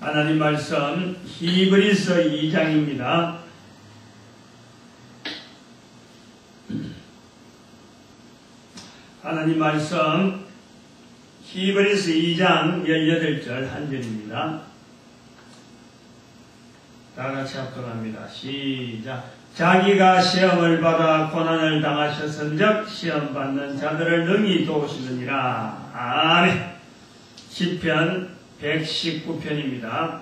하나님 말씀 히브리서 2장입니다. 하나님 말씀 히브리서 2장 18절 한 절입니다. 다같이 합독합니다. 시작. 자기가 시험을 받아 고난을 당하셨은즉 시험 받는 자들을 능히 도우시느니라. 아멘. 시편 119편입니다.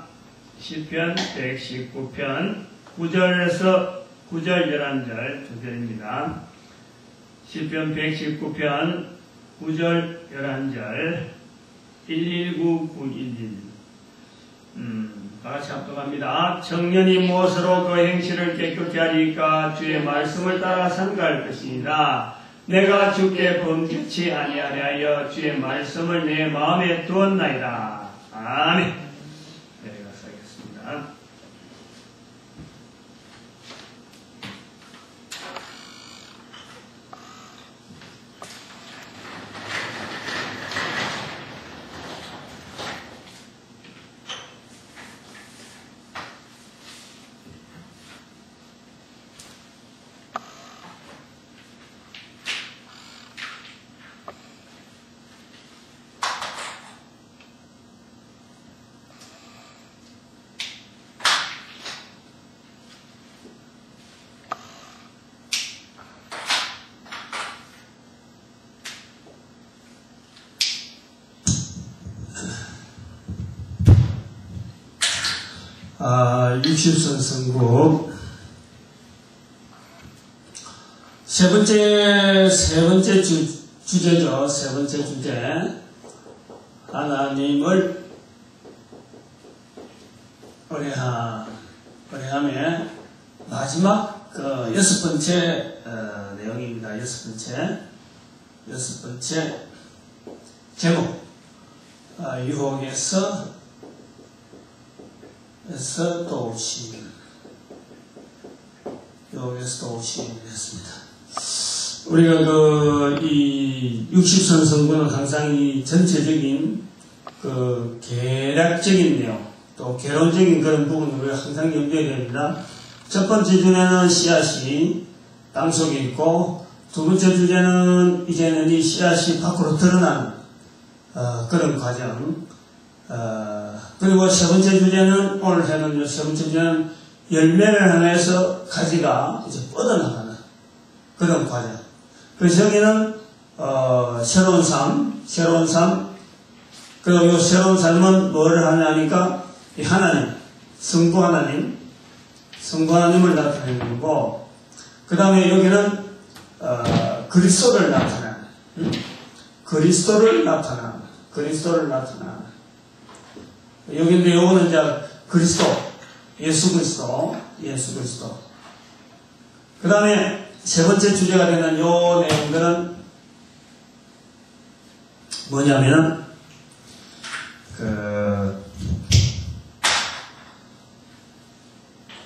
시편 119편 9절에서 9절 11절 2절입니다. 시편 119편 9절 11절 119911 다같이 합독합니다. 청년이 무엇으로 그 행실을 깨끗게 하리까? 주의 말씀을 따라 삼가할 것이니라. 내가 주께 범죄치 아니하려 하여 주의 말씀을 내 마음에 두었나이다. 아멘. 내려가서 하겠습니다. 육십선 선곡 세 번째 주제죠. 세 번째 주제. 하나님을 의뢰함의 마지막 여섯 번째 내용입니다. 여섯 번째 제목. 유혹에서 도우심 했습니다. 우리가 이 60선 성구는 항상 이 전체적인 개략적인 내용, 또 개론적인 그런 부분을 우리가 항상 염두에 됩니다. 첫 번째 주제는 씨앗이 땅속에 있고, 두 번째 주제는 이제는 이 씨앗이 밖으로 드러나는 그런 과정, 그리고 세 번째 주제는, 오늘 해놓은 세 번째 주제는 열매를 하면서 가지가 이제 뻗어나가는 그런 과정. 그래서 여기는, 새로운 삶, 그리고 이 새로운 삶은 뭐를 하냐니까, 이 하나님, 성부 하나님을 나타내는 거고, 그 다음에 여기는, 그리스도를 나타내는. 여기인데 요거는 이제 예수 그리스도. 그 다음에 세 번째 주제가 되는 요 내용들은 뭐냐면은,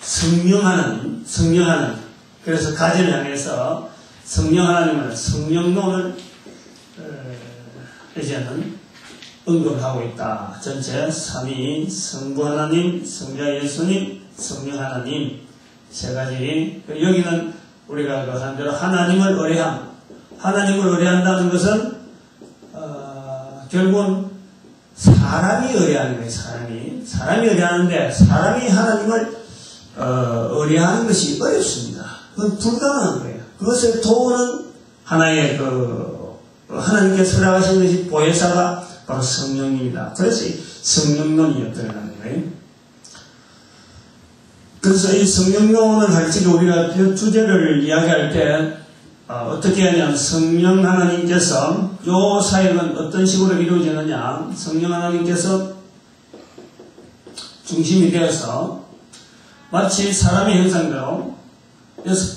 성령 하나님. 그래서 가지를 향해서 성령론을, 이제는 언급하고 있다. 전체 삼위인 성부 하나님, 성자 예수님, 성령 하나님 세 가지. 여기는 우리가 한 대로 하나님을 의뢰한다는 것은 결국은 사람이 의뢰하는 거예요. 사람이 의뢰하는데 사람이 하나님을 의뢰하는 것이 어렵습니다. 그건 불가능한 거예요. 그것을 도우는 하나의 하나님께서 허락하신 것이 보혜사가 바로 성령입니다. 그래서 이 성령론이 드러나는 거예요. 그래서 이 성령론을 할 때 우리가 주제를 이야기할 때 어떻게 하냐면, 성령 하나님께서 요 사역은 어떤 식으로 이루어지느냐, 성령 하나님께서 중심이 되어서 마치 사람의 형상대로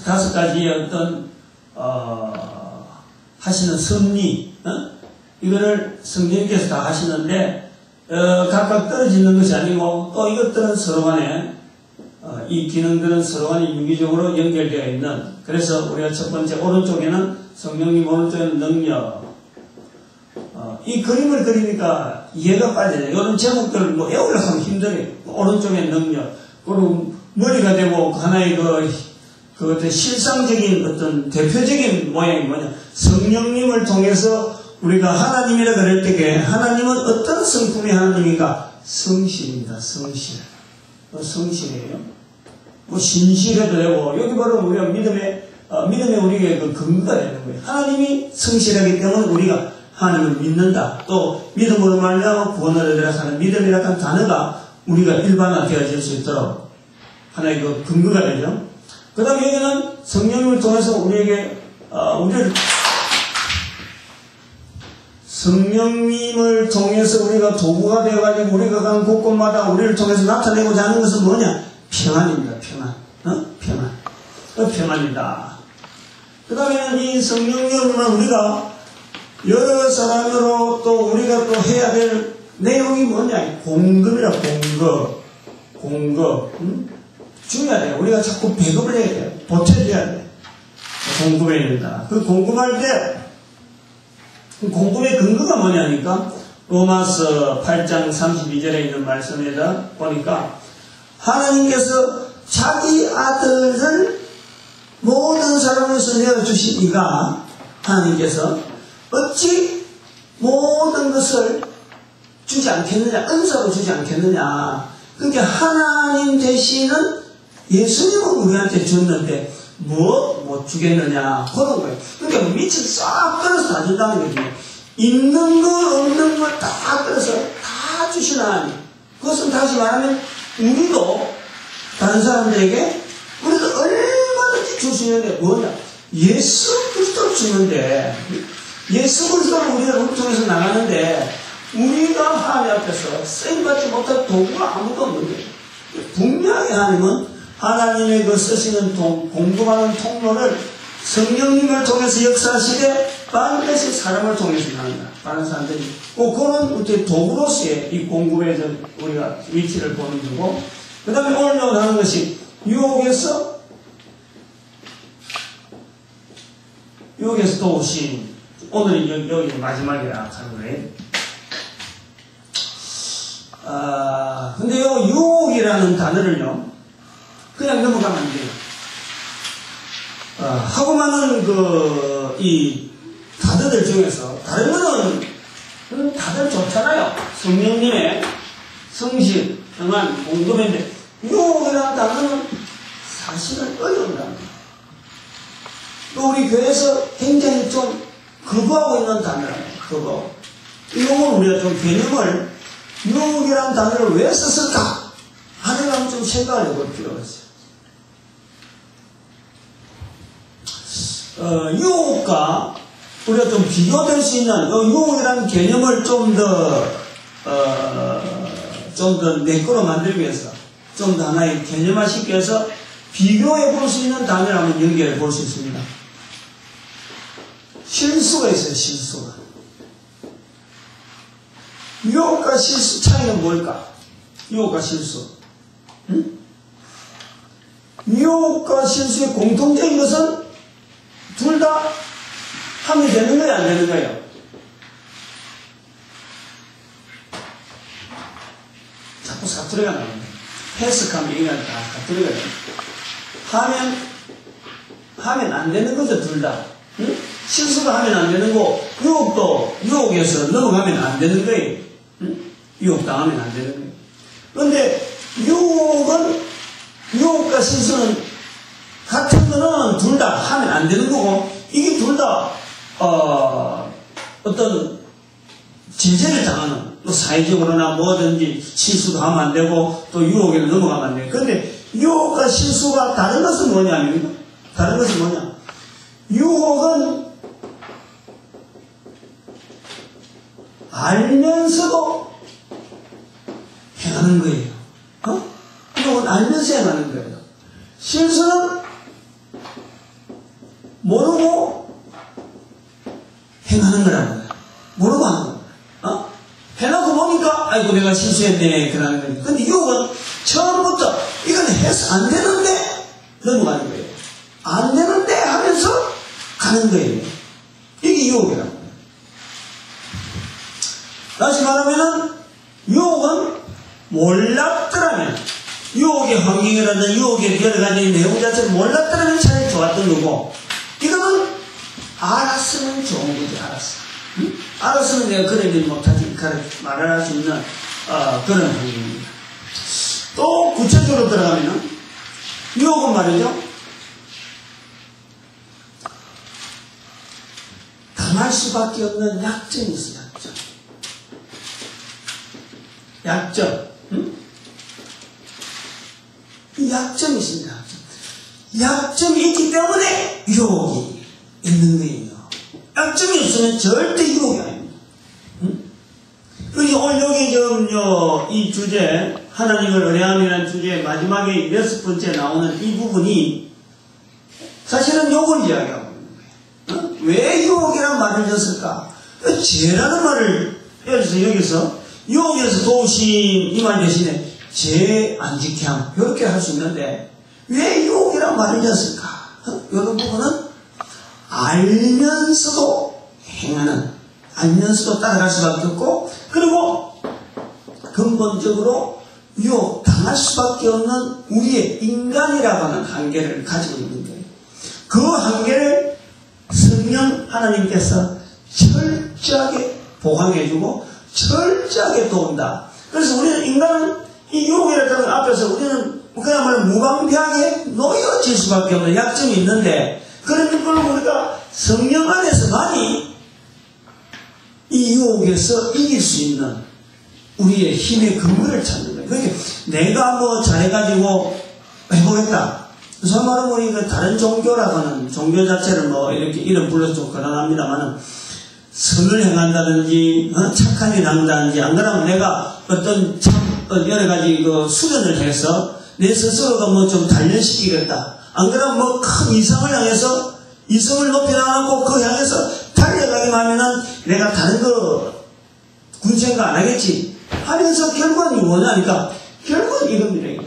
다섯 가지의 어떤 하시는 섭리, 이거를 성령님께서 다 하시는데, 각각 떨어지는 것이 아니고, 또 이것들은 서로 간에, 이 기능들은 서로 간에 유기적으로 연결되어 있는, 그래서 우리가 첫 번째 오른쪽에는 성령님, 오른쪽에는 능력, 이 그림을 그리니까 이해가 빠져요. 이런 제목들을 뭐 외우려고 하면 힘들어요. 오른쪽에 능력, 그리고 머리가 되고 하나의 그 어떤 실상적인 어떤 대표적인 모양이 뭐냐. 성령님을 통해서 우리가 하나님이라 그럴 때에 하나님은 어떤 성품의 하나님인가? 성실입니다. 성실. 성실이에요. 뭐 신실해도 되고, 여기 바로 우리가 믿음의 우리에게 그 근거가 되는 거예요. 하나님이 성실하기 때문에 우리가 하나님을 믿는다. 또 믿음으로 말미암아 구원을 얻으라 하는 믿음이라는 단어가 우리가 일반화되어질 수 있도록 하나의 그 근거가 되죠. 그 다음에 여기는 성령님을 통해서 우리에게 성령님을 통해서 우리가 도구가 되어가지고 우리가 간 곳곳마다 우리를 통해서 나타내고자 하는 것은 뭐냐? 평안입니다. 평안. 평안이다. 그 다음에는 이 성령님은 우리가 여러 사람으로 또 우리가 또 해야 될 내용이 뭐냐? 공급이라 공급. 중요하대요. 우리가 자꾸 배급을 해야 돼요. 보태줘야 돼. 공급해야 된다. 그 공급할 때 공급의 근거가 뭐냐니까 로마서 8장 32절에 있는 말씀에다 보니까 하나님께서 자기 아들을 모든 사람에서 내어주시니까 하나님께서 어찌 모든 것을 주지 않겠느냐, 은사로 주지 않겠느냐. 그러니까 하나님 대신은 예수님은 우리한테 줬는데 못 주겠느냐 그런 거예요. 그러니까 밑을 싹 끌어서 다 준다는 거죠. 있는 거 없는 거 다 끌어서 다 주시는 하나님. 그것은 다시 말하면 우리도 다른 사람들에게 우리도 얼마든지 줄 수 있는데 뭐냐? 예수 그리스도를 주는데 예수 그리스도를 우리가 통해서 나가는데 우리가 하나님 앞에서 쓰임받지 못할 도구가 아무도 없는 거예요. 분명히 하나님은 하나님의 그 쓰시는 공급하는 통로를 성령님을 통해서 역사하시되 반드시 사람을 통해서 나간다. 다른 사람들이. 그거는 우리 도구로서의 이 공급의 우리가 위치를 보는 거고, 그 다음에 오늘 하는 것이 유혹에서 또 오신, 오늘 여기 마지막이라 하는 거예요. 근데 요 유혹이라는 단어를요, 그냥 넘어가면 안 돼요. 하고 많은 이 단어들 중에서, 다른 거는 다들 좋잖아요. 성령님의 성실, 평안, 공급인데, 유혹이라는 단어는 사실은 어려운 단어입니다. 또 우리 교회에서 굉장히 좀 거부하고 있는 단어랍니다. 거부. 이건 우리가 좀 개념을, 유혹이라는 단어를 왜 썼을까? 하나님 좀 생각을 해볼 필요가 있어요. 유혹과 우리가 좀 비교될 수 있는 유혹이라는 개념을 좀 더 내 거로 만들기 위해서 좀 더 하나의 개념화시키기 위해서 비교해 볼 수 있는 단어를 한번 연결해 볼 수 있습니다. 실수가 있어요. 실수가. 유혹과 실수 차이는 뭘까? 유혹과 실수. 유혹과 실수의 공통적인 것은 둘 다 하면 되는 거예요, 안 되는 거예요? 자꾸 사투리가 나옵니다. 해석하면 이게 다 사투리가 나옵니다. 하면 안 되는 거죠, 둘 다. 응? 실수가 하면 안 되는 거, 유혹에서 넘어가면 안 되는 거예요. 응? 유혹당하면 안 되는 거예요. 그런데 유혹과 실수는 같은 거는 둘 다 하면 안 되는 거고, 이게 둘 다, 어떤 제재를 당하는, 또 사회적으로나 뭐든지 실수도 하면 안 되고, 또 유혹에 넘어가면 안 돼요. 그런데 유혹과 실수가 다른 것은 뭐냐면, 유혹은 알면서도 행하는 거예요. 유혹은 알면서 행하는 거예요. 실수는 모르고 행하는 거라는 거야. 모르고 하는 거야. 해놓고 보니까, 아이고, 내가 실수했네. 그러는 거야. 근데 유혹은 처음부터, 이건 해서 안 되는데, 넘어가는 거예요. 안 되는데 하면서 가는 거예요. 이게 유혹이라는 거예요. 다시 말하면은 유혹은 몰랐더라면, 유혹의 환경이라든 유혹의 여러 가지 내용 자체를 몰랐더라면 차라리 좋았던 거고, 이거는 알았으면 좋은 거지. 알았어. 응? 알았으면 내가 그런 일 못하지 말할 수 있는 그런 환경입니다. 또 구체적으로 들어가면은 유혹은 말이죠, 당할 수밖에 없는 약점이 있어요. 약점. 응? 이 약점이 있습니다. 약점이 있기 때문에 유혹이 있는 거예요. 약점이 없으면 절대 유혹이 아닙니다. 응? 오늘 여기 이 주제, 하나님을 의뢰함이라는 주제의 마지막에 6번째 나오는 이 부분이 사실은 요걸 이야기하고 있는 거예요. 왜 유혹이라는 말을 썼을까? 죄라는 말을 여기서 유혹에서 도우심 이 말 대신에 죄 안 지킴 이렇게 할 수 있는데 왜 유혹이라는 말을 썼을까? 이런 부분은 알면서도 행하는, 알면서도 따라갈 수밖에 없고, 그리고 근본적으로 유혹 당할 수밖에 없는 우리의 인간이라고 하는 한계를 가지고 있는 거예요. 그 한계를 성령 하나님께서 철저하게 보강해주고 철저하게 도운다. 그래서 우리는 인간은 이 유혹이라는 앞에서 우리는 그야말로 무방비하게 놓여질 수밖에 없는 약점이 있는데, 그런 걸 우리가 성령 안에서만이 이 유혹에서 이길 수 있는 우리의 힘의 근거를 찾는 거예요. 그러니까 내가 뭐 잘해가지고 해보겠다. 소위 말하면 우리가 다른 종교라고는 종교 자체를 뭐 이렇게 이름 불러서 좀 거론합니다만은 선을 행한다든지 착한 일 한다든지, 안 그러면 내가 어떤 여러 가지 수련을 해서 내 스스로가 뭐 좀 단련시키겠다. 안 그러면 뭐 큰 이성을 향해서 이성을 높여나가고 그 향해서 달려가기만 하면은 내가 다른 거 군생각 안 하겠지 하면서 결국은 원하니까 결국은 이겁니다.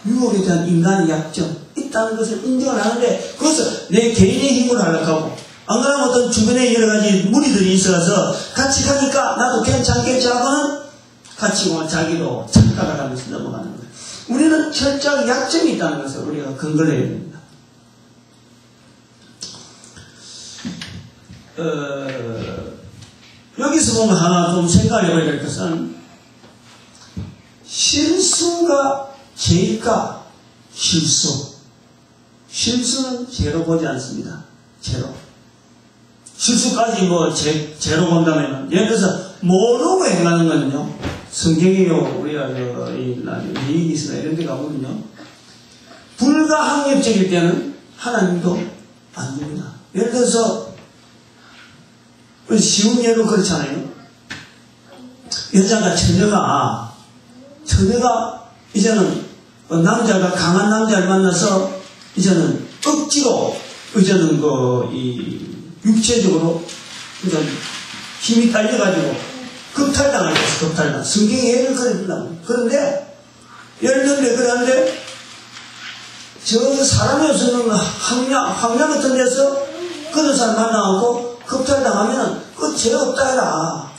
유혹에 대한 인간의 약점 있다는 것을 인정을 하는데, 그것을 내 개인의 힘으로 하려고 하고, 안 그러면 어떤 주변에 여러 가지 무리들이 있어서 같이 가니까 나도 괜찮겠지 하고는 같이 자기도 착각을 하면서 넘어가는 거예요. 우리는 철저하게 약점이 있다는 것을 우리가 근거를 해야 됩니다. 여기서 보면 하나 좀 생각해 봐야 될 것은, 실수가 죄일까? 실수는 죄로 보지 않습니다. 죄로. 실수까지 뭐 죄로 본다면, 예를 들어서 모르고 행하는 거는요, 성경이요, 우리가 예의기스나 이런 데 가보면요, 불가항력적일 때는 하나님도 안 줍니다. 예를 들어서 쉬운 예로 그렇잖아요. 여자가 처녀가 이제는 남자가 강한 남자를 만나서 이제는 억지로 이제는 육체적으로 힘이 딸려가지고 급탈당하겠어. 급탈당. 성경에 예를 그린다고. 그런데 예를 들면 그러는데 저 사람이 없으면 황량 같은 데서 그런 사람 만나고 급탈당하면 그 죄 없다 해라.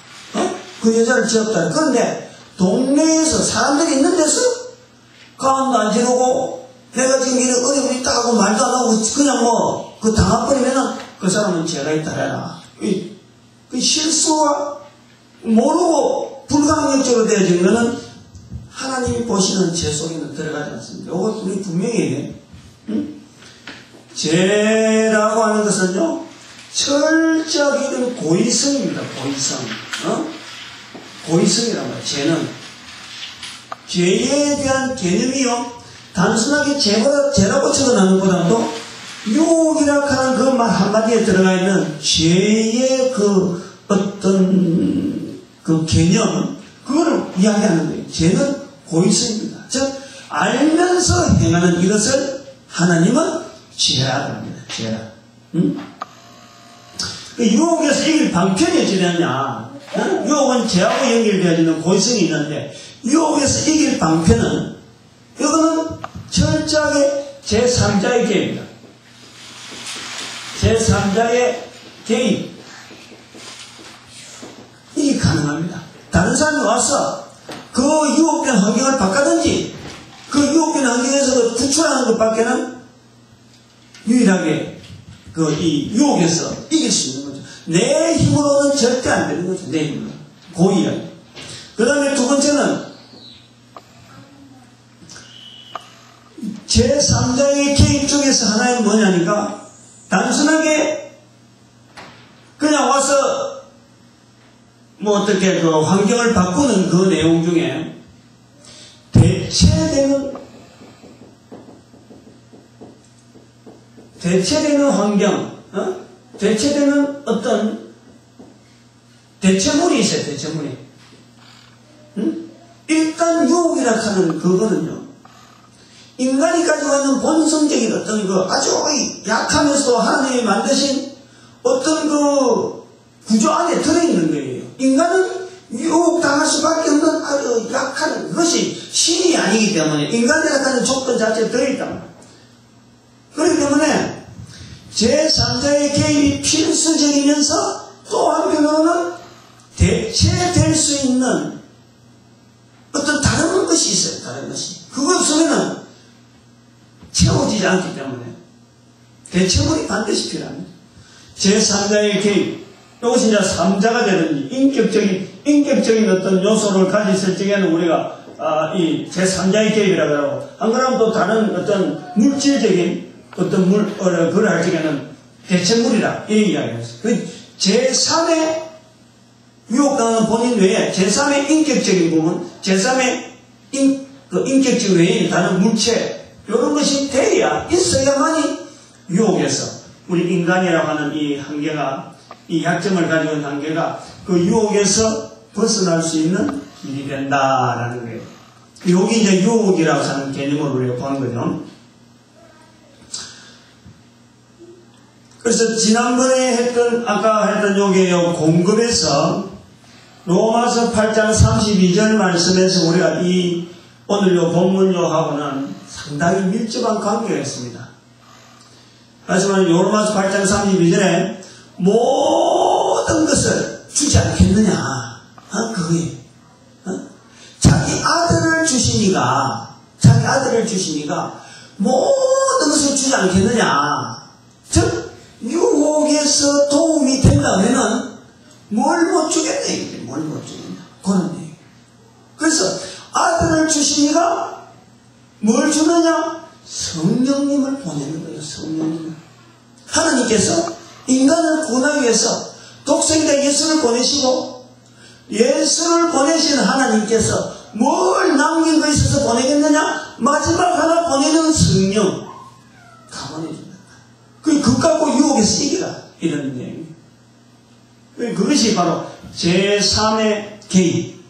그 여자를 죄 없다 해라. 그런데 동네에서 사람들이 있는 데서 가만도 안 지르고 내가 지금 이런 어려움이 있다 하고 말도 안 하고 그냥 그 당해버리면은 그 사람은 죄가 있다 해라. 그 실수와 모르고 불가항력적으로 되어진 것은 하나님이 보시는 죄 속에는 들어가지 않습니다. 이것 우리 분명히 죄라고 하는 것은요, 철저하게 이런 고의성입니다. 고의성. 고의성이란 말이에요. 죄는. 죄에 대한 개념이요, 단순하게 죄라고 적어놓는 것보다도 유혹이라고 하는 그 말 한마디에 들어가 있는 죄의 어떤 개념, 그거를 이야기하는 거예요. 죄는 고의성입니다. 즉, 알면서 행하는 이것을 하나님은 죄라고 합니다. 죄라. 유혹에서 이길 방편이 어찌 되느냐? 유혹은 죄하고 연결되어지는 고의성이 있는데, 유혹에서 이길 방편은, 이거는 철저하게 제3자의 개입니다. 제3자의 개입. 그게 가능합니다. 다른 사람이 와서 그 유혹된 환경을 바꿔든지 그 유혹된 환경에서 구출하는 것밖에는 유일하게 이 유혹에서 이길 수 있는 거죠. 내 힘으로는 절대 안 되는 거죠. 내 힘으로. 고의하게. 그 다음에 두 번째는 제3자의 개입 중에서 하나는 뭐냐니까 단순하게 그냥 와서 뭐 어떻게 그 환경을 바꾸는 그 내용 중에 대체되는 환경, 대체되는 어떤 대체물이 있어요. 대체물이. 일단 유혹이라 하는 그거는요, 인간이 가지고 있는 본성적인 어떤 그 아주 약하면서도 하나님이 만드신 어떤 그 구조 안에 들어있는 거예요. 인간은 유혹당할 수밖에 없는 아주 약한 그것이 신이 아니기 때문에 인간이라고 하는 조건 자체에 들어있단 말이에요. 그렇기 때문에 제3자의 개입이 필수적이면서 또 한편으로는 대체될 수 있는 어떤 다른 것이 있어요. 다른 것이. 그것 속에는 채워지지 않기 때문에 대체물이 반드시 필요합니다. 제3자의 개입, 이것이 이제 3자가 되든지 인격적인 어떤 요소를 가졌을 적에는 우리가 이 제3자의 개입이라고 하고, 안 그러면 또 다른 어떤 물질적인 어떤 그걸 할 적에는 대체물이라 이 이야기를 했어요. 그 제3의 유혹당하는 본인 외에 제3의 인격적인 부분, 제3의 인격적 외에 다른 물체, 이런 것이 돼야 있어야만이 유혹에서 우리 인간이라고 하는 이 한계가, 이 약점을 가지고 있는 한계가 그 유혹에서 벗어날 수 있는 길이 된다라는 거예요. 여기 이제 유혹이라고 하는 개념을 우리가 보는 거죠. 그래서 지난번에 아까 했던 요게 공급에서 로마서 8장 32절 말씀에서 우리가 오늘 요 본문요하고는 상당히 밀접한 관계가 있습니다. 말씀은 로마서 8장 32절에 모든 것을 주지 않겠느냐. 그게. 자기 아들을 주시니까 모든 것을 주지 않겠느냐. 즉, 유혹에서 도움이 된다면은 뭘 못 주겠다, 이게. 뭘 못 주겠냐. 그런 얘기. 그래서 아들을 주시니까 뭘 주느냐? 성령님을 보내는 거예요. 성령님을. 하나님께서 인간을 구원하기 위해서 독생자 예수를 보내시고, 예수를 보내신 하나님께서 뭘 남긴 거 있어서 보내겠느냐? 마지막 하나 보내는 성령 다 보내준다. 그것 갖고 유혹에서 이기라, 이런 얘기. 그것이 바로 제3의 개입,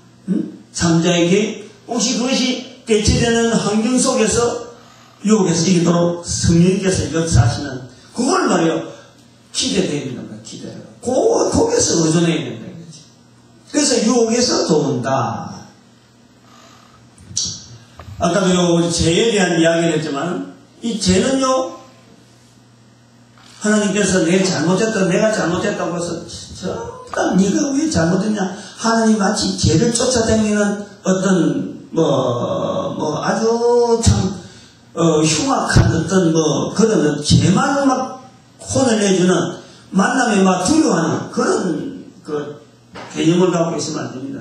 3자의 개입. 혹시 그것이 대체되는 환경 속에서 유혹에서 이기도록 성령님께서 역사하시는 그걸 말이요, 기대돼야 된다. 기대해요. 거기에서 의존해야 된다. 이거지. 그래서 유혹에서 도운다. 아까도 죄에 대한 이야기를 했지만, 이 죄는요, 하나님께서 내가 잘못했다고 해서 전부 네가 왜 잘못했냐. 하나님 마치 죄를 쫓아다니는 어떤 아주 참 흉악한 어떤 그런 죄만 막 혼을 내주는, 만남에 막 두려워하는 그런 개념을 갖고 있으면 안 됩니다.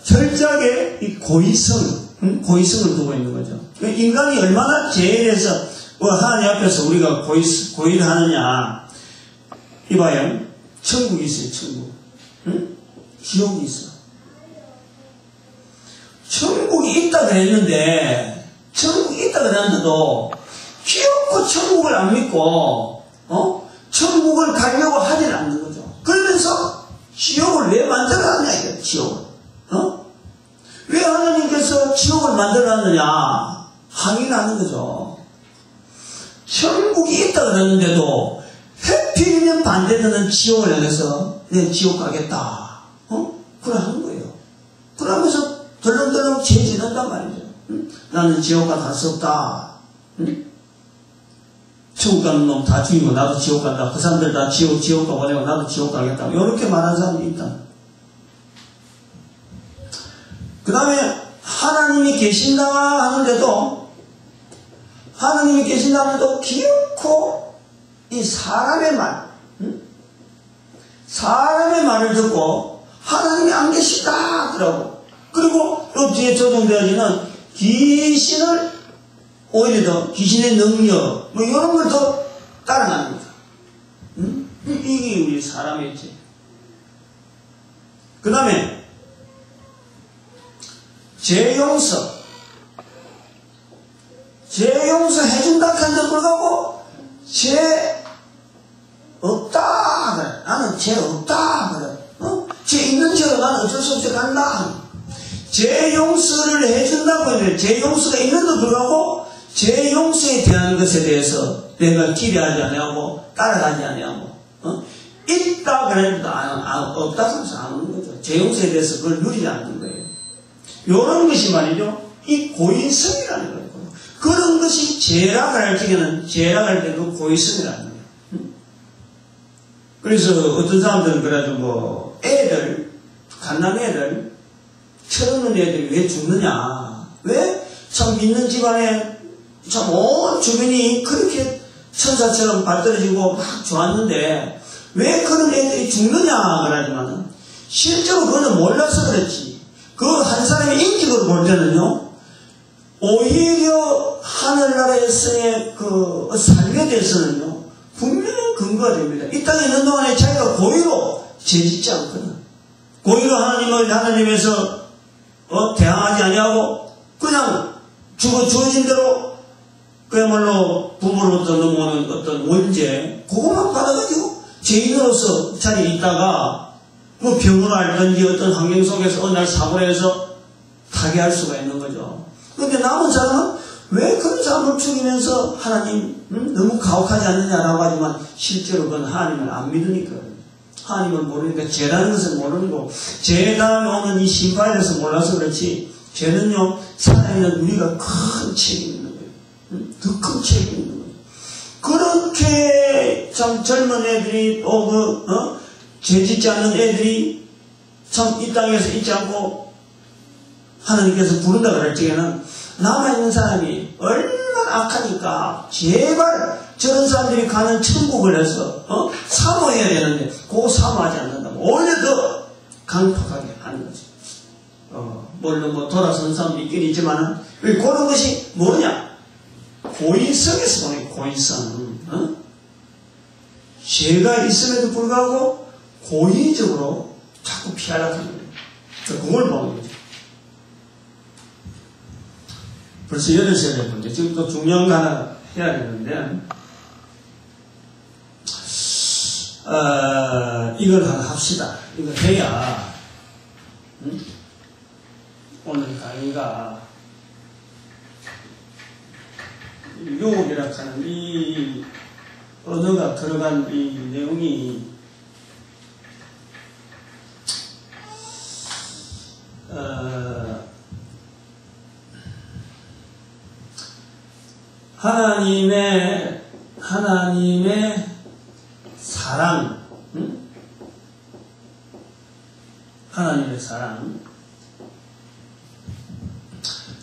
철저하게 이 고의성을 두고 있는 거죠. 인간이 얼마나 죄에 대해서 하나님 앞에서 우리가 고의를 하느냐. 이봐요. 천국이 있어요. 천국. 지옥이 있어. 천국이 있다 그랬는데, 기어코 천국을 안 믿고, 천국을 가려고 하진 않는 거죠. 그러면서 지옥을 왜 만들어놨냐, 이게, 지옥을. 왜 하나님께서 지옥을 만들어놨느냐? 항의하는 거죠. 천국이 있다 그랬는데도, 해필이면 반대되는 지옥을 향해서, 내 지옥 가겠다. 그래 하는 거예요. 그러면서 덜렁덜렁 죄 짓는단 말이죠. 나는 지옥 갈 수 없다. 천국 가는 놈 다 죽이고 나도 지옥 간다. 그 사람들 다 지옥 가보내고 나도 지옥 가겠다. 이렇게 말하는 사람이 있다. 그 다음에 하나님이 계신다 하는데도 기어코 이 사람의 말을 듣고 하나님이 안 계시다 하더라고. 그리고 요 뒤에 적용되어지는 귀신을 오히려 더 귀신의 능력 뭐 이런 걸 더 따라갑니다. 이게 우리 사람의 죄. 그 다음에 죄 용서 해준다 하는데 불구하고 죄 없다 그래. 나는 죄 없다 그래. 죄 있는 죄로 나는 어쩔 수 없이 간다. 죄 용서를 해준다고 했는데 죄 용서가 있는데도 불구하고 죄 용서에 대한 것에 대해서 내가 기대하지 아니하고 따라가지 아니하고 있다 그랬는데 없다 해서 안 오는 거죠. 죄 용서에 대해서 그걸 누리지 않는 거예요. 이런 것이 말이죠. 이 고인성이라는 거예요. 그런 것이 죄라고 할 적에는 죄라고 할 때 그 고인성이라는 거예요. 그래서 어떤 사람들은 그래가지고 애들 갓난 애들 철없는 애들이 왜 죽느냐, 왜 참 믿는 집안에 참 온 주변이 그렇게 천사처럼 발달해지고 막 좋았는데 왜 그런 애들이 죽느냐 그러지만은 실제로 그거는 몰라서 그렇지. 그 한 사람의 인격으로 볼 때는요, 오히려 하늘나라에서의 그 삶에 대해서는요 분명히 근거가 됩니다. 이 땅에 있는 동안에 자기가 고의로 죄짓지 않거든. 고의로 하나님에서 대항하지 아니하고 그냥 주어진 대로 그야말로 부모로부터 넘어오는 어떤 원죄 그것만 받아가지고 죄인으로서 자리에 있다가 뭐 병으로 알든지 어떤 환경 속에서 어느 날 사고를 해서 타개할 수가 있는 거죠. 그런데 남은 사람은 왜 그런 사람을 죽이면서 하나님 너무 가혹하지 않느냐라고 하지만 실제로 그건 하나님을 안 믿으니까, 하나님을 모르니까, 죄라는 것을 모르는 거고, 죄 다음에 오는 이 심판에 대해서 몰라서 그렇지, 죄는요 살아있는 우리가 큰 책임이 있는 거예요. 더 큰 책임이 있는 거예요. 그렇게 참 젊은 애들이 또 죄짓지 않는 애들이 참 이 땅에서 있지 않고 하나님께서 부른다 그럴 적에는 남아있는 사람이 얼마나 악하니까 제발 저런 사람들이 가는 천국을 해서 사모해야 되는데 그거 사모하지 않는다고 오히려 더 강력하게 하는 거죠. 물론 뭐 돌아선 사람도 있긴 있지만은 그런 것이 뭐냐, 고의성에서 보는 고의성. 죄가 있음에도 불구하고 고의적으로 자꾸 피하려고 하는 거예요. 그걸 보는 거죠. 벌써 8시간에 본데 지금 또 중요한 거 하나 해야 되는데 이걸 하나 합시다. 이걸 해야 오늘 강의가 유혹이라 하는 이 언어가 들어간 이 내용이 하나님의 사랑, 하나님의 사랑,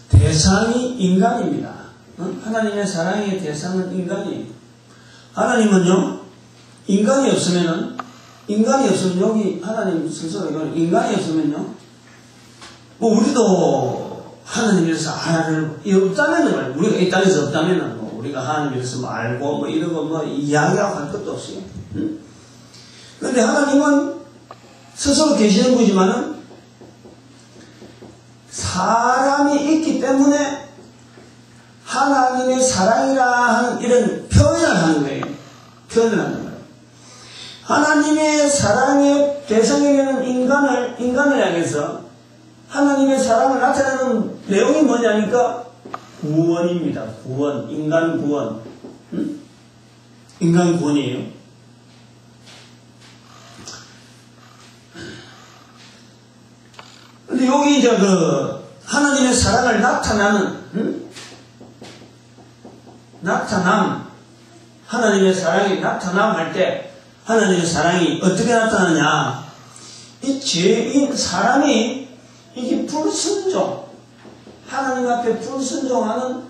대상이 인간입니다. 하나님의 사랑의 대상은 인간이에요. 하나님은요, 인간이 없으면 여기 하나님 스스로 인간이 없으면요, 뭐 우리도 하나님에서 하나를 없다면은, 우리가 이 땅에서 없다면은 뭐 우리가 하나님에서 뭐 알고 뭐 이런 거 뭐 이야기하고 할 것도 없어요. 그런데 하나님은 스스로 계시는 분이지만은 사람이 있기 때문에 하나님의 사랑이라 하는 이런 표현을 하는 거예요. 표현을 하는 거예요. 하나님의 사랑의 대상에게는 인간을 향해서 하나님의 사랑을 나타내는 내용이 뭐냐니까 구원입니다. 구원, 인간 구원. 인간 구원이에요. 근데 여기 이제 하나님의 사랑을 나타남, 하나님의 사랑이 나타나할 때 하나님의 사랑이 어떻게 나타나냐? 이 죄인 사람이 이게 불순종, 하나님 앞에 불순종하는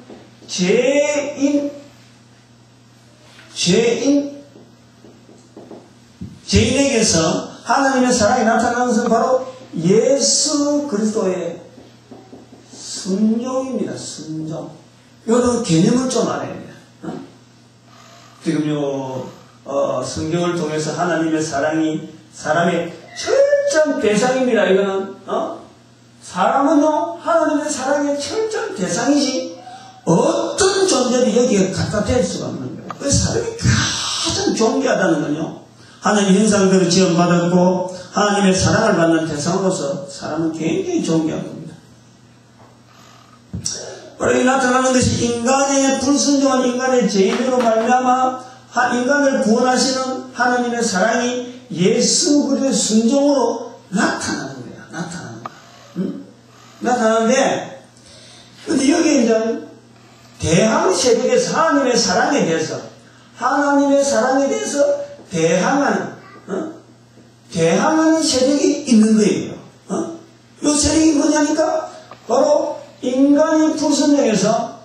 죄인에게서 하나님의 사랑이 나타나는 것은 바로 예수 그리스도의 순종입니다. 순종. 이거는 개념을 좀 알아야 돼요. 지금요, 성경을 통해서 하나님의 사랑이 사람의 철저한 대상입니다. 이거는, 사람은요, 하나님의 사랑의 철저한 대상이지, 어떤 존재도 여기에 갖다 댈 수가 없는 거예요. 그래서 사람이 가장 존귀하다는 건요, 하나님 형상대로 지원받았고, 하나님의 사랑을 받는 대상으로서 사람은 굉장히 존귀한 겁니다. 바로 이 나타나는 것이 인간의 불순종한 인간의 죄인으로 말미암아 인간을 구원하시는 하나님의 사랑이 예수 그리스도의 순종으로 나타나는 거야. 나타나는 거야. 응? 나타나는데, 근데 여기 이제 대항 세력에서 하나님의 사랑에 대해서 대항하는 세력이 있는 거예요. 이 세력이 뭐냐니까 바로 인간이 불순종해서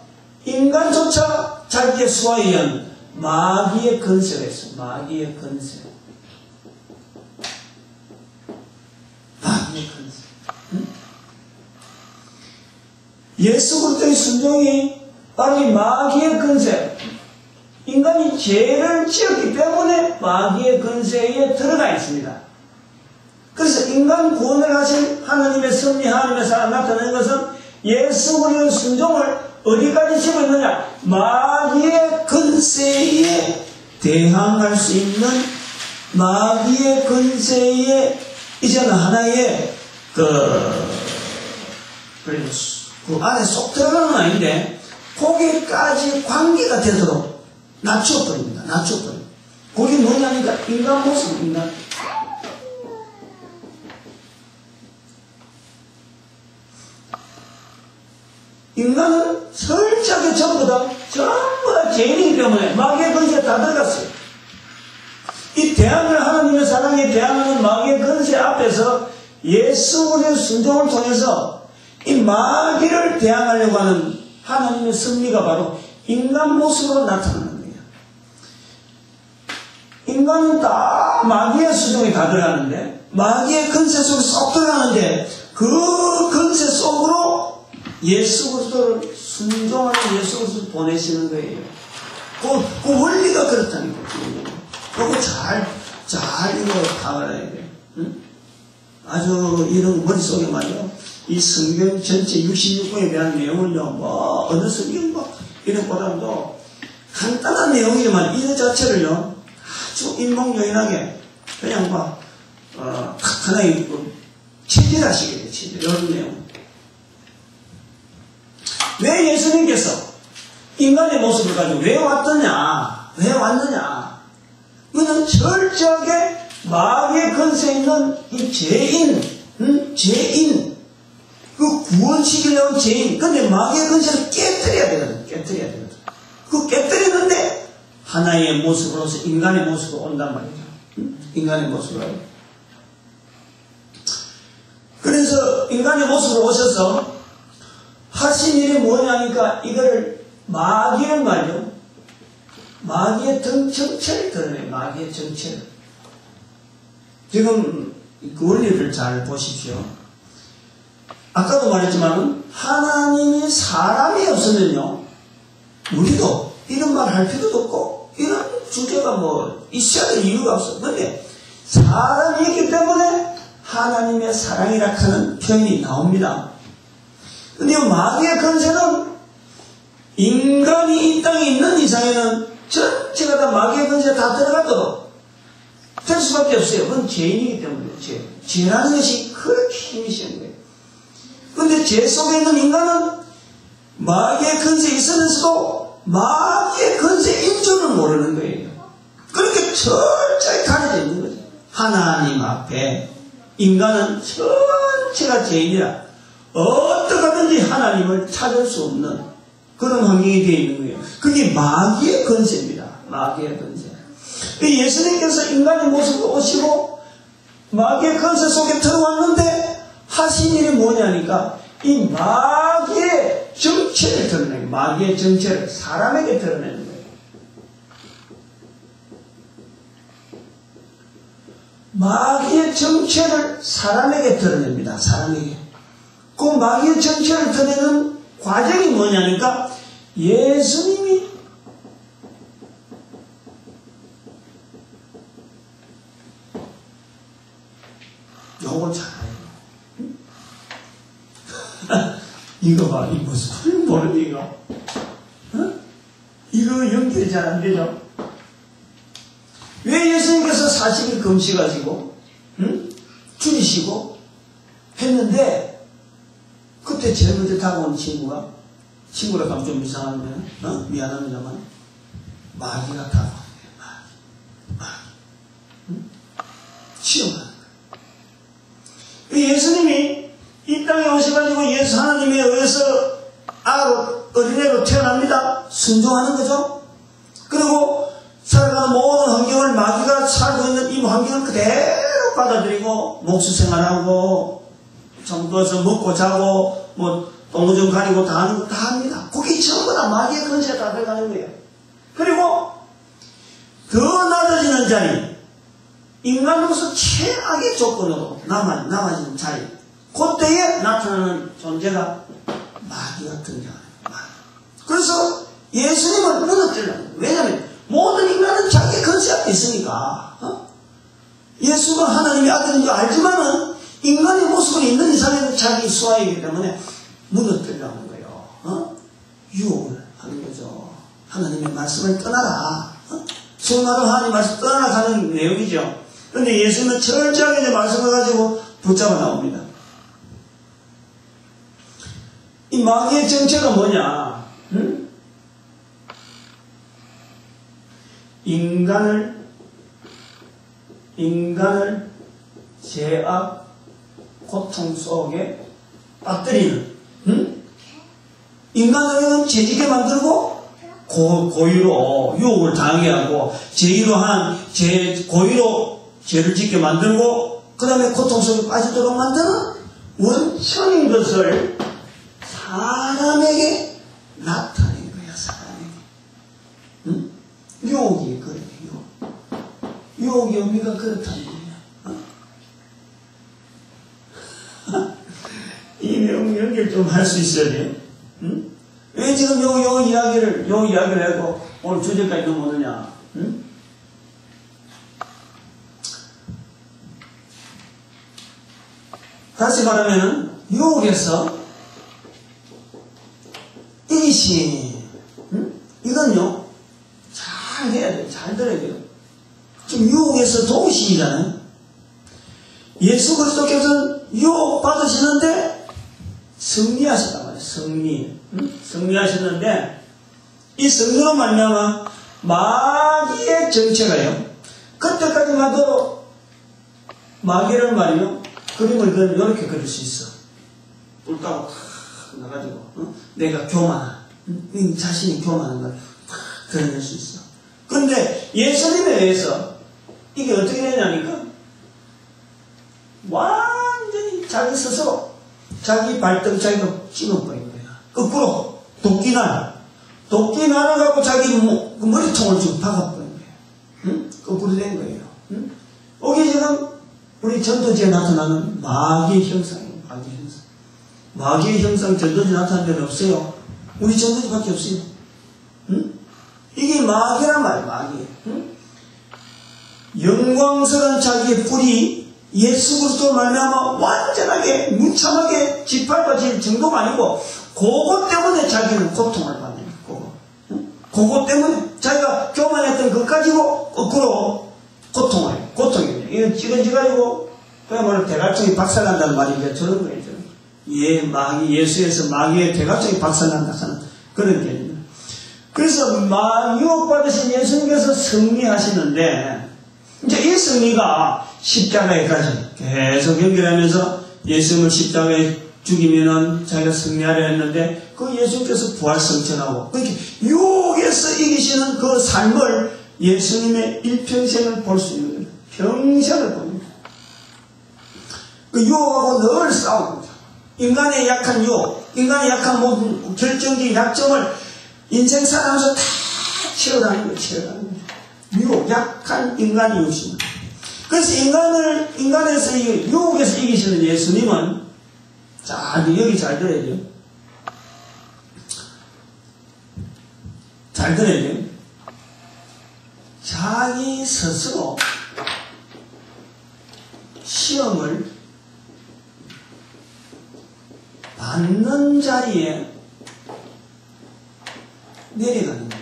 인간조차 자기의 수하에 의한 마귀의 건세가 있어. 마귀의 건세. 마귀의 건세. 응? 예수 그리스도의 순종이 바로 이 마귀의 건세. 인간이 죄를 지었기 때문에 마귀의 건세에 들어가 있습니다. 그래서 인간 구원을 하신 하나님의 섭리, 하나님의 사랑 나타내는 것은 예수 그리스도의 순종을 어디까지 지고 있느냐? 마귀의 건세에 대항할 수 있는 마귀의 건세에 이제는 하나의 그 안에 쏙 들어가는 건 아닌데 거기까지 관계가 되도록 낮춰버립니다. 낮춰버립니다. 그게 뭐냐니까 인간 모습, 인간. 인간은 철저하게 전부 다 죄인이기 때문에 마귀의 건세에 다 들어갔어요. 이 대항을 하나님의 사랑에 대항하는 마귀의 건세 앞에서 예수 그리스도의 순종을 통해서 이 마귀를 대항하려고 하는 하나님의 섭리가 바로 인간 모습으로 나타나는 거예요. 인간은 다 마귀의 수종에 다 들어가는데 마귀의 건세 속에 쏙 들어가는데 그 건세 속으로 예수 그리스도를 순종하는 예수 그리스도를 보내시는 거예요. 그 원리가 그렇다는 거예요. 그거 잘 이거 다 알아야 돼요. 응? 아주 이런 머릿속에 말이요. 이 성경 전체 66권에 대한 내용을요, 뭐, 어느 성경 뭐, 이런 보다도 간단한 내용이지만 이 자체를요, 아주 일목요연하게 그냥 막, 하나의 체질하시게 돼요, 체질. 이런 내용. 왜 예수님께서 인간의 모습을 가지고 왜 왔느냐? 그는 철저하게 마귀의 건세에 있는 이 죄인, 그 구원시키려는 죄인. 근데 마귀의 건세를 깨뜨려야 되거든. 그 깨뜨리는데 하나의 모습으로서 인간의 모습으로 온단 말이죠. 인간의 모습으로. 그래서 인간의 모습으로 오셔서 하신 일이 뭐냐니까 이걸 마귀는 말이요. 마귀의 정체를 드러내요. 마귀의 정체를. 지금 그 원리를 잘 보십시오. 아까도 말했지만 하나님이 사람이 없으면요. 우리도 이런 말 할 필요도 없고 이런 주제가 뭐 있어야 될 이유가 없어. 그런데 사람이 있기 때문에 하나님의 사랑이라 하는 표현이 나옵니다. 근데 마귀의 건세는 인간이 이 땅에 있는 이상에는 전체가 다 마귀의 건세에 다 들어가도록 될 수밖에 없어요. 그건 죄인이기 때문에 죄라는 것이 그렇게 힘이 센 거예요. 그런데 죄 속에 있는 인간은 마귀의 건세에 있으면서도 마귀의 건세인 줄은 모르는 거예요. 그렇게 철저히 가려져 있는 거죠. 하나님 앞에 인간은 전체가 죄인이라 어떻게 하든지 하나님을 찾을 수 없는 그런 환경이 되어 있는 거예요. 그게 마귀의 건세입니다. 마귀의 권세. 예수님께서 인간의 모습으로 오시고 마귀의 권세 속에 들어왔는데 하신 일이 뭐냐니까 이 마귀의 정체를 드러내는 거예요. 마귀의 정체를 사람에게 드러내는 거예요. 마귀의 정체를 사람에게 드러냅니다. 사람에게. 그 마귀의 정체를 드러내는 과정이 뭐냐니까 예수님이 요걸 잘 알아요. 이거 봐, 이 무슨 보는 이거. 어? 이거 연결이 잘 안 되죠? 왜 예수님께서 40일 금식하시고, 줄이시고 했는데, 그때 제일 먼저 다가온 친구라 하면 좀 이상한데, 미안합니다만, 마귀가 다가와요. 마귀. 시험하는 거예요. 예수님이 이 땅에 오셔가지고 예수 하나님에 의해서 어린애로 태어납니다. 순종하는 거죠. 그리고 살아가는 모든 환경을 마귀가 살고 있는 이 환경을 그대로 받아들이고 목수생활하고 정도에서 먹고 자고 뭐 동무좀 가리고 다 하는 거 다 합니다. 그게 전부 다 마귀의 근처에 다 들어가는 거예요. 그리고 더 낮아지는 자리, 인간으로서 최악의 조건으로 남아지는 자리, 그때에 나타나는 존재가 마귀가 등장하는 거예요. 그래서 예수님을 무너뜨리는 거예요. 왜냐하면 모든 인간은 자기의 근세 앞에 있으니까 예수가 하나님의 아들인 줄 알지만은 인간의 모습으로 있는 이상에는 자기 수하이기 때문에 무너뜨리라는 거예요. 유혹을 하는 거죠. 하나님의 말씀을 떠나라. 수많은 하나님의 말씀 떠나라 하는 내용이죠. 그런데 예수님은 철저하게 이제 말씀을 가지고 붙잡아 나옵니다. 이 마귀의 정체가 뭐냐? 인간을 죄악, 고통 속에 빠뜨리는, 인간을 죄지게 만들고, 고의로 유혹을 당하게 하고, 고의로 죄를 짓게 만들고, 그 다음에 고통 속에 빠지도록 만드는 원천인 것을 사람에게 나타낸 거야, 사람에게. 유혹이 그래요, 유혹의 의미가 그렇다는 거예요. 이 내용 연결 좀 할 수 있어야 돼요. 왜 지금 요 이야기를 하고 오늘 주제까지 넘어오느냐? 다시 말하면은 유혹에서 이기심, 이건요 잘 해야 돼요. 잘 들어야 돼요. 지금 유혹에서 도우시잖아요. 예수 그리스도께서는 유혹 받으시는데 승리하셨단 말이에요. 승리하셨는데 이 승리로 말미암아 마귀의 정체가요. 그때까지만 해도 마귀를 말이요. 그림을 그리면 이렇게 그릴 수 있어. 뿔 따고 탁 나가지고 내가 교만한 자신이 교만한 걸 탁 드러낼 수 있어. 그런데 예수님에 의해서 이게 어떻게 되냐니까 완전히 자기 스스로 자기 발등자기가 찔러버린 거야. 거꾸로 도끼날을 갖고 자기 머리통을 지금 박아버린 거예요. 거꾸로 된 거예요. 여기 지금 우리 전도지에 나타나는 마귀의 형상이에요. 마귀의 형상 전도지에 나타난 데는 없어요. 우리 전도지밖에 없어요. 이게 마귀란 말이에요. 마귀. 영광스러운 자기의 뿔이 예수 그리스도 말미암아 완전하게 무참하게 짓밟아질 정도가 아니고 그것 때문에 자기는 고통을 받는 거고, 그것 때문에 자기가 교만했던 것 가지고 거꾸로 고통이에요. 이거 찌근찌가지고 그야말로 대갈통이 박살난다는 말이 이제 저런 거예요. 예수에서 마귀의 대갈통이 박살난다 하는 그런 개념이에요. 그래서 유혹받으신 예수님께서 승리하시는데 이제 이 승리가 십자가에까지 계속 연결하면서 예수님을 십자가에 죽이면은 자기가 승리하려 했는데 그 예수님께서 부활성천하고 그렇게 유혹에서 이기시는 그 삶을 예수님의 일평생을 볼 수 있는 거예요. 평생을 봅니다. 그 유혹하고 늘 싸웁니다. 인간의 약한 유혹, 인간의 약한 모든 결정적인 약점을 인생 살아가면서 다 채워가는 거예요. 채워가는 거예요. 유혹, 약한 인간의 욕심. 그래서 인간에서 유혹에서 이기시는 예수님은, 자, 여기 잘 들어야 돼요. 잘 들어야 돼요. 자기 스스로 시험을 받는 자리에 내려가는 겁니다.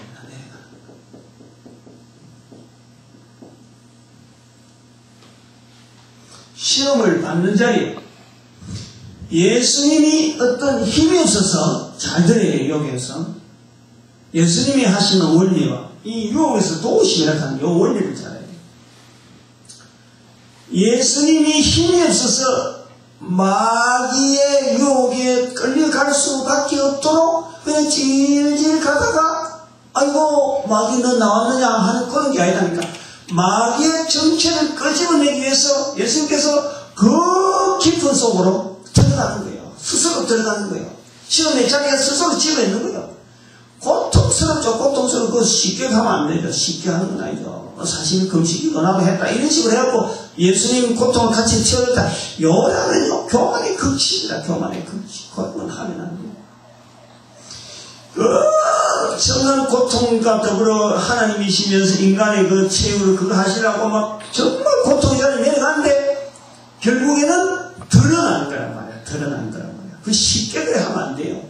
시험을 받는 자리에 예수님이 어떤 힘이 없어서, 잘 들어야 돼요. 여기에서 예수님이 하시는 원리와 이 유혹에서 도우시면 하는 이 원리를 잘 알아야 돼요. 예수님이 힘이 없어서 마귀의 유혹에 끌려갈 수밖에 없도록 그냥 질질 가다가 아이고 마귀 너 나왔느냐 하는 그런 게 아니라니까. 마귀의 정체를 끄집어내기 위해서 예수님께서 그 깊은 속으로 들어가는 거예요. 스스로 들어가는 거예요. 시험에 자기가 스스로 집어있는 거예요. 고통스럽죠. 고통스럽고 그거 쉽게 가면 안 되죠. 쉽게 하는 건 아니죠. 사실 금식이 원하고 했다 이런 식으로 해갖고 예수님 고통을 같이 치워줬다. 요라는요 교만의 극치입니다. 교만의 극치. 그건 하면 안 돼요. 엄청난 고통과 더불어 하나님이시면서 인간의 그 최후를 그거 하시라고 막 정말 고통이 내려가는데 결국에는 드러나는 거란 말이야. 드러나는 거란 말이야. 그 쉽게 그래 하면 안 돼요.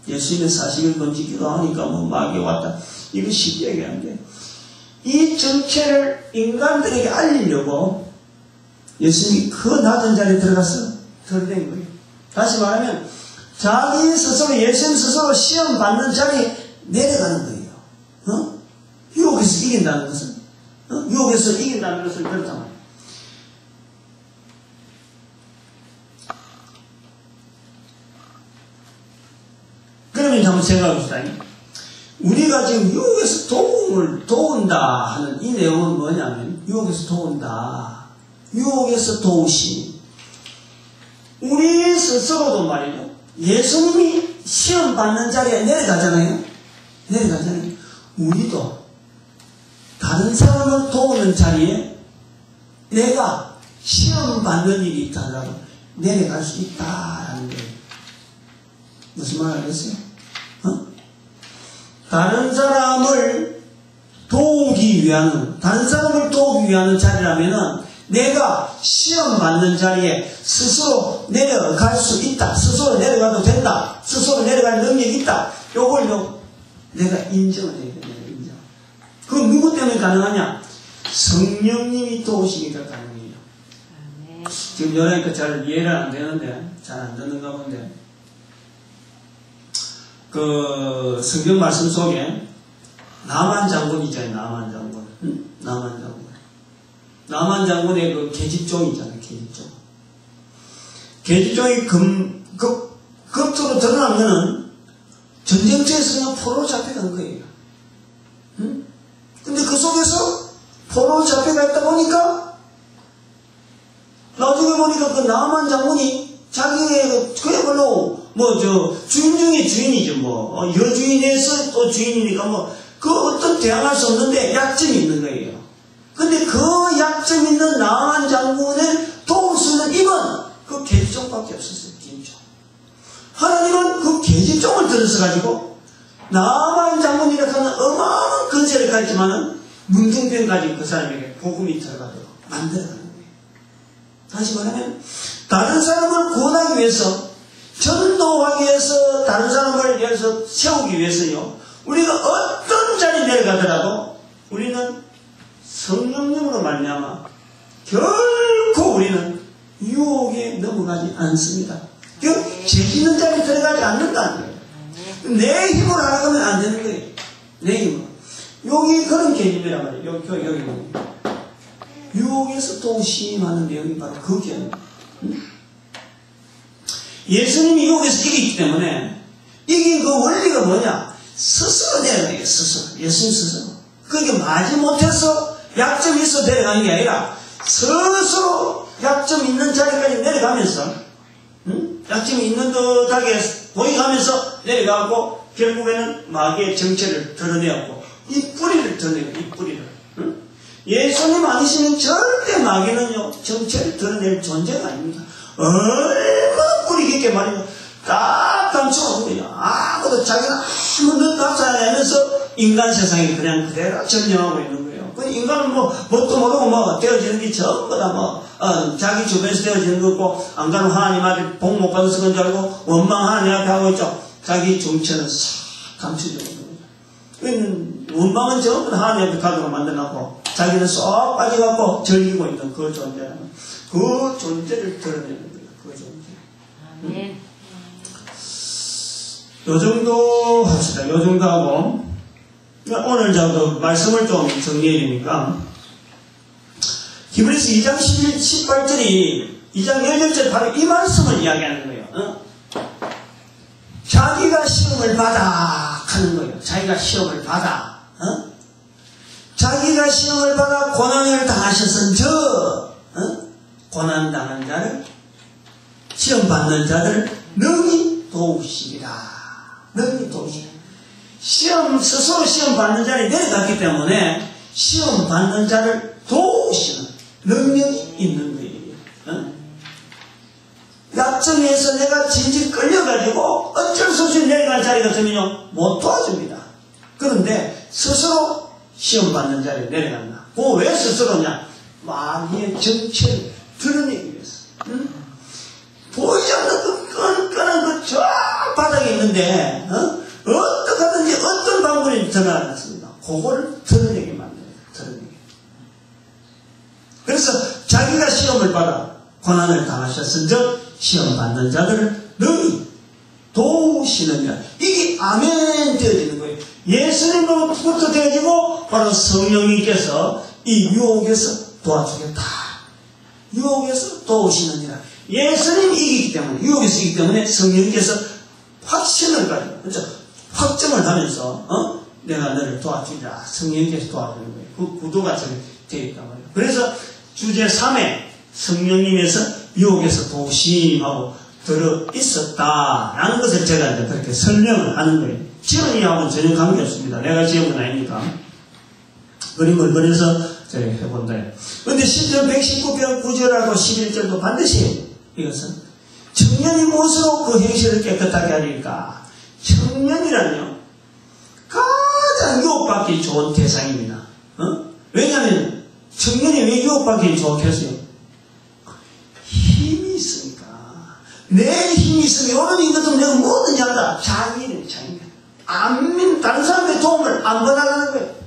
예수님의 40일 던지기도 하니까 뭐 마귀가 왔다. 이거 쉽게 얘기 안 돼요. 이 정체를 인간들에게 알리려고 예수님이 그 낮은 자리에 들어가서 드러낸 거예요. 다시 말하면 자기 스스로 예수님 스스로 시험 받는 자리에 내려가는 거예요. 유혹에서 이긴다는 것은 유혹에서 이긴다는 것은 그렇단 말이에요. 그러면 한번 생각해봅시다. 우리가 지금 유혹에서 도운다 하는 이 내용은 뭐냐면 유혹에서 도운다. 유혹에서 도우심. 우리 스스로도 말이죠. 예수님이 시험 받는 자리에 내려가잖아요. 내려가잖아요. 우리도 다른 사람을 도우는 자리에 내가 시험 받는 일이 있다라도 내려갈 수 있다라는 거예요. 무슨 말 알겠어요? 다른 사람을 도우기 위한 자리라면은 내가 시험 받는 자리에 스스로 내려갈 수 있다. 스스로 내려가도 된다. 스스로 내려갈 능력이 있다. 요걸요, 내가 인정을 해야 돼요. 인정. 그건 누구 때문에 가능하냐? 성령님이 도우시니까 가능해요. 지금 여러니까 잘 이해를 안 되는데, 잘 안 듣는가 본데. 그 성경 말씀 속에 나만 장군 있잖아요. 나만 장군. 나만 장군. 나만 장군의 그 계집종 있잖아요. 계집종. 계집종이 겉으로 드러난 거는 전쟁터에서 그냥 포로로 잡혀간 거예요. 근데 그 속에서 포로로 잡혀가 있다 보니까 나중에 보니까 그 나만 장군이 자기의 그야말로 주인 중에 주인이죠. 여주인에서 또 주인이니까 그 어떤 대항할 수 없는데 약점이 있는 거예요. 근데 그 약점 있는 나만 장군을 도울 수 있는 힘은 그 계집종밖에 없었어요. 계집종. 하나님은 그 계집종을 들어서가지고 나만 장군이라고 하는 어마어마한 건세를 가지만은 문둥병 가지고 그 사람에게 복음이 들어가도록 만들어가는 거예요. 다시 말하면 다른 사람을 구원하기 위해서 전도하기 위해서 다른 사람을 위해서 세우기 위해서요. 우리가 어떤 자리에 내려가더라도 우리는 성령님으로 말미암아 결코 우리는 유혹에 넘어가지 않습니다. 죄짓는 자리에 들어가지 않는다는 거예요. 내 힘으로 하려면 안 되는 거예요. 내 힘으로. 여기 그런 개념이란 말이에요. 여기 유혹에서 도우심하는 내용이 바로 그 개념. 예수님이 유혹에서 이기기 때문에 이긴 그 원리가 뭐냐? 스스로 내려가요. 스스로. 예수님 스스로. 그게 마지 못해서 약점이 있어 내려가는 게 아니라 스스로 약점 있는 자리까지 내려가면서 약점이 있는 듯하게 보이가면서 내려가고 결국에는 마귀의 정체를 드러내었고 이 뿌리를 드러내고 이 뿌리를 예수님 아니시면 절대 마귀는요 정체를 드러낼 존재가 아닙니다. 얼마나 뿌리 깊게 말이면 딱 감추고 그냥 아무도 자기는 아무도 나타나지 않으면서 인간 세상이 그냥 그대로 점령하고 있는 거예요. 그 인간은 뭣도 모르고 되어지는 게 전부 다 자기 주변에서 되어지는 거고, 안 가면 하나님 앞에 복 못 받아서 그런 줄 알고, 원망 하나님 앞에 하고 있죠. 자기 정체는 싹 감추져 있는 거예요. 원망은 전부 다 하나님 앞에 가도록 만들어놨고, 자기는 쏙 빠져갖고 즐기고 있는 그 존재라는, 그 존재를 드러내는 거예요. 그 존재. 요 정도 합시다. 요 정도 하고, 오늘 저도 말씀을 좀 정리해 주니까, 히브리서 2장 18절이 2장 11절 바로 이 말씀을 이야기하는 거예요. 자기가 시험을 받아 하는 거예요. 자기가 시험을 받아. 자기가 시험을 받아 고난을 당하셨은즉 고난 당한 자를 시험 받는 자를 능히 도우시리라. 능히 도우시리라. 스스로 시험 받는 자를 내려갔기 때문에 시험 받는 자를 도우시는 능력이 있는 거예요. 약점에서 내가 진즉 끌려가지고 어쩔 수 없이 내려갈 자리 같으면요 못 도와줍니다. 그런데 스스로 시험 받는 자리에 내려간다. 그거 왜 스스로냐? 마귀의 정체를 드러내기 위해서. 보이지 않는 그 끈끈한 그 저 바닥에 있는데 어떻게 하든지 어떤 방법이 드러나겠습니다. 그거를 드러내게 만들어요. 드러내게. 그래서 자기가 시험을 받아 고난을 당하셨은즉 시험 받는 자들을 능히 도우시느냐. 이게 아멘 되어지는 거예요. 예수님으로부터 되어지고 바로 성령님께서 이 유혹에서 도와주겠다. 유혹에서 도우시느니라. 예수님이 이기기 때문에, 유혹에서 이기기 때문에 성령님께서 확신을 가지고, 그렇죠? 확정을 하면서 내가 너를 도와주리라. 성령님께서 도와주는 거예요. 그 구도가 저기 되어 있단 말이에요. 그래서 주제 3에 성령님에서 유혹에서 도우심하고 들어있었다라는 것을 제가 이제 그렇게 설명을 하는 거예요. 지연이하고는 전혀 관계없습니다. 내가 지은 건 아니니까. 그림을 그려서 제가 해본다. 그런데 10편 119편 9절하고 11절도 반드시 이것은 청년이 무엇으로 그 행실을 깨끗하게 하니까 청년이란요 가장 유혹받기 좋은 대상입니다. 왜냐하면 청년이 왜 유혹받기 좋겠어요? 힘이 있으니까. 내 힘이 있으면 어느 이것도 내가 뭐든지 한다. 자기는 자기가 다른 사람의 도움을 안 받아가는 거예요.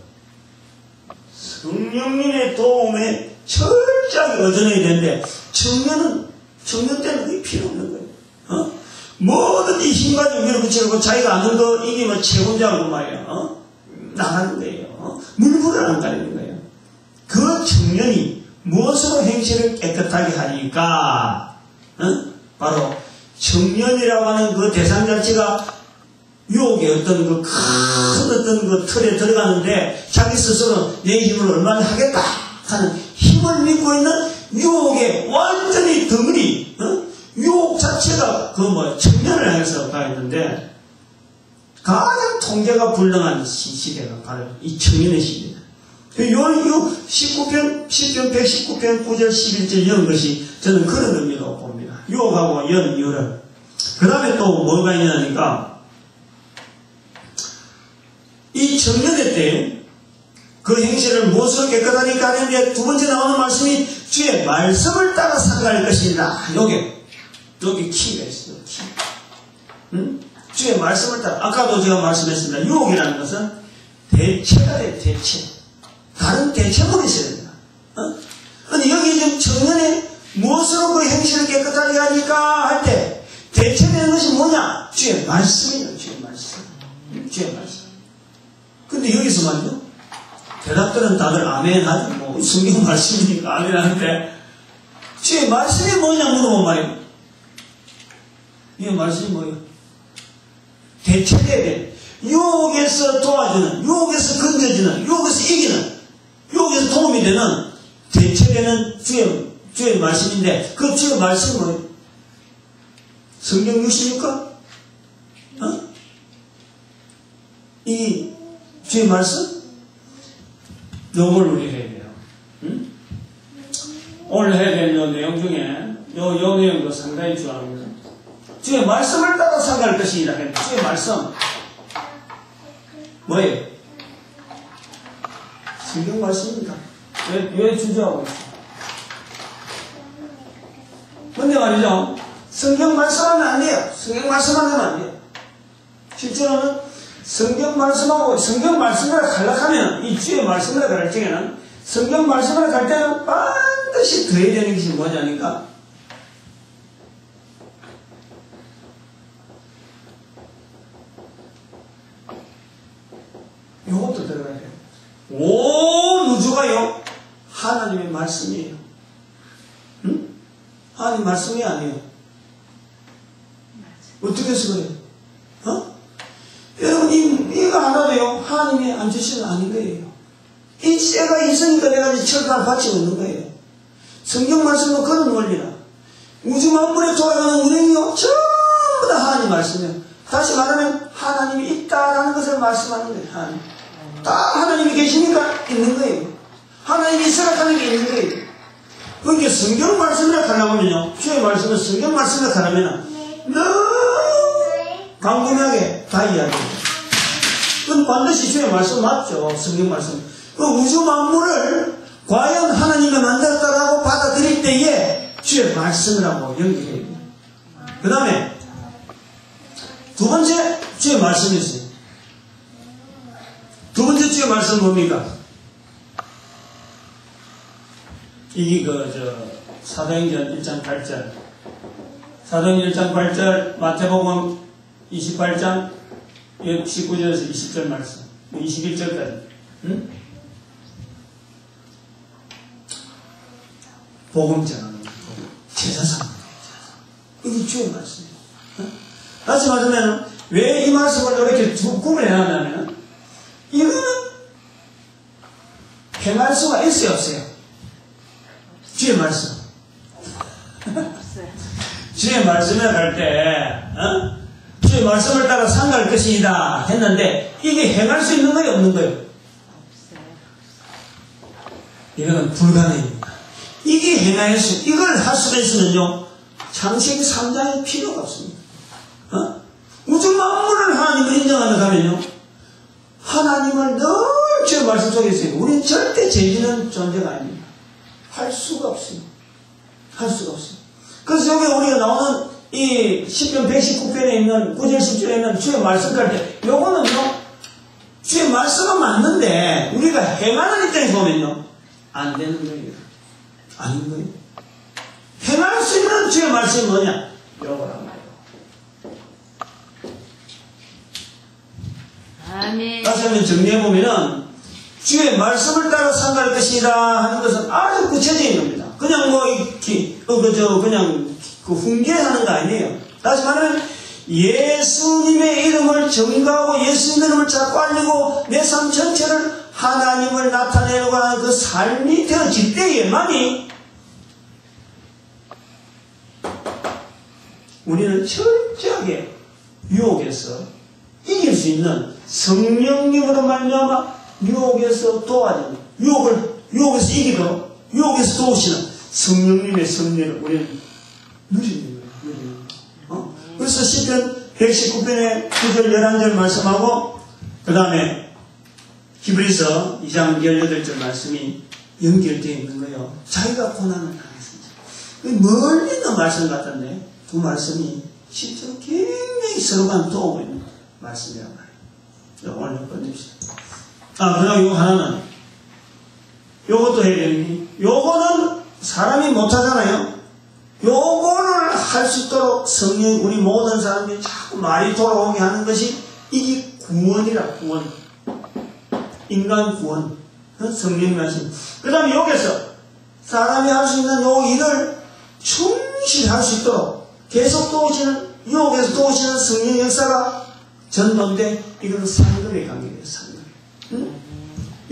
성령님의 도움에 철저하게 의존해야 되는데 청년 때는 그게 필요 없는 거예요. 뭐든지 힘 가지고 밀어붙이고 자기가 아는 거 이기면 최고자고 말이에요. 나가는 거예요. 물불을 안 가리는 거예요. 그 청년이 무엇으로 행실을 깨끗하게 하니까 바로 청년이라고 하는 그 대상 자체가 유혹의 어떤 그 큰 어떤 그 틀에 들어가는데 자기 스스로 내 힘을 얼마나 하겠다 하는 힘을 믿고 있는 유혹의 완전히 덩어리 유혹 자체가 그 청년을 향해서 가 있는데 가장 통제가 불능한 시대가 바로 이 청년의 시대다. 요 10편 119편 9절 11절 이런 것이 저는 그런 의미로 봅니다. 유혹하고 연 이유를. 그 다음에 또 뭐가 있냐니까 이 청년의 때 그 행실을 무엇으로 깨끗하니까 하는데 두 번째 나오는 말씀이 주의 말씀을 따라 살아갈 것입니다. 여기 키가 있어요. 키. 주의 말씀을 따라. 아까도 제가 말씀했습니다. 유혹이라는 것은 대체가 돼요. 대체. 다른 대체물이 있어야 됩니다. 근데 여기 지금 청년의 무엇으로 그 행실을 깨끗하게 하니까 할 때 대체되는 것이 뭐냐? 주의 말씀이에요. 주의 말씀. 주의 말씀. 근데 여기서 말이죠. 대답들은 다들 아멘 하죠. 뭐 성경 말씀이니까 아멘 하는데 주의 말씀이 뭐냐 물어보면 말이에요. 이 말씀이 뭐예요? 대체돼야 돼. 유혹에서 도와주는, 유혹에서 건져주는, 유혹에서 이기는, 유혹에서 도움이 되는 대체되는 주의 말씀인데, 그 주의 말씀은 뭐예요? 성경 66권? 이 주의 말씀? 요걸 우리 해야 돼요. 응? 오늘 해야 될 요 내용 중에 요 내용도 상당히 중요합니다. 주의 말씀을 따라 살아갈 것이라 했는데, 주의 말씀 뭐예요? 성경 말씀입니다. 왜 주저하고 있어요? 근데 말이죠, 성경 말씀하면 안 돼요. 성경 말씀하면 안 돼요. 실제로는 성경 말씀하고 성경 말씀을 갈락하면, 이 주의 말씀을 갈 적에는 성경 말씀을 갈 때는 반드시 더해야 되는 것이 뭐냐니까, 이것도 들어가야 돼요. 온 우주가요 하나님의 말씀이에요. 응? 하나님 말씀이 아니에요. 어떻게 해서 그래요? 여러분, 이거 알아도요, 하나님이 안 주시는 아닌 거예요. 이 쇠가 있으니까 내가 이 철판을 받치고 있는 거예요. 성경 말씀은 그런 원리라. 우주 만물에 돌아가는 운행이요, 전부 다 하나님 말씀이에요. 다시 말하면, 하나님이 있다라는 것을 말씀하는 거예요, 하나님. 다 하나님이 계시니까 있는 거예요. 하나님이 있으라는 게 있는 거예요. 그러니까 성경 말씀을 가려면요, 주의 말씀은 성경 말씀을 가려면 너무 강건하게 다 이야기해요. 그건 반드시 주의 말씀 맞죠, 성경 말씀. 그 우주 만물을 과연 하나님이 만들었다라고 받아들일 때에 주의 말씀이라고 연결해야 돼요. 그 다음에 두 번째 주의 말씀이 있어요. 두 번째 주의 말씀은 뭡니까? 이게 사도행전 1장 8절, 사도행전 1장 8절, 마태복음 28장 19절에서 20절 말씀, 21절까지. 응? 복음 전하는 제사상. 이게 주의 말씀이에요. 다시 말하면, 왜 이 말씀을 이렇게 구분해놨냐면, 이거는 행할 수가 있어요, 없어요? 주의 말씀. 주의 말씀에 갈 때, 주의 말씀을 따라 상갈 것이다 했는데, 이게 행할 수 있는 거예요, 없는 거예요? 이거는 불가능입니다. 이게 행할 수, 이걸 할 수가 있으면요, 창세기 3장이 필요가 없습니다. 우주 만물을 하나님을 인정하는 가면요, 하나님을 늘 주의 말씀 속에 있어요. 우리는 절대 죄지는 존재가 아닙니다. 할 수가 없습니다. 할 수가 없어요. 그래서 여기 우리가 나오는 이 10편 119편에 있는 9절 10절에 있는 주의 말씀 갈 때, 요거는요, 주의 말씀은 맞는데, 우리가 행하는 입장에서 보면요, 안 되는 거예요. 아닌 거예요. 행할 수 있는 주의 말씀이 뭐냐? 요거란 말이에요. 아멘. 다시 한번 정리해보면은, 주의 말씀을 따라 상갈 것이다 하는 것은 아주 구체적인 겁니다. 그냥 그냥 훈계하는 거 아니에요. 다시 말하면, 예수님의 이름을 전가하고 예수님의 이름을 자꾸 알리고 내 삶 전체를 하나님을 나타내려고 하는 그 삶이 되어질 때에만이 우리는 철저하게 유혹에서 이길 수 있는 성령님으로 말미암아 유혹에서 도와주는, 유혹에서 이기도록 유혹에서 도우시는 성령님의 섭리를 우리는 누리는 거예요. 그래서 시편 119편에 9절 11절 말씀하고 그 다음에 히브리서 2장 18절 말씀이 연결되어 있는 거예요. 자기가 고난을 당했습니다. 멀리 있는 말씀 같은데 두 말씀이 실제로 굉장히 서로가 도우고 있는 말씀이란 말이에요. 오늘 꺼냅시다. 그다음 요 하나는 요것도 해야 되는 게, 요거는 사람이 못하잖아요. 요거를 할 수 있도록 성령, 우리 모든 사람이 자꾸 말이 돌아오게 하는 것이 이게 구원이라, 구원. 인간 구원. 성령 말씀. 그 다음에 여기서 사람이 할 수 있는 요 일을 충실히 할 수 있도록 계속 도우시는, 유혹에서 도우시는 성령 역사가 전도인데 이거는 상급의 관계예요. 상급. 응?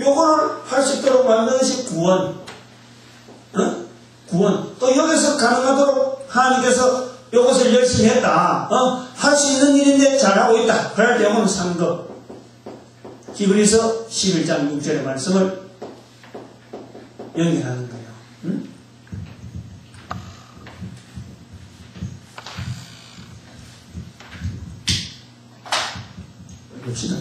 요거를 할 수 있도록 만드는 것이 구원. 구원. 또 여기서 가능하도록 하나님께서 요것을 열심히 했다. 할 수 있는 일인데 잘하고 있다. 그럴 때 요거는 상급. 히브리서 11장 6절의 말씀을 연결하는 거예요. 응? 봅시다.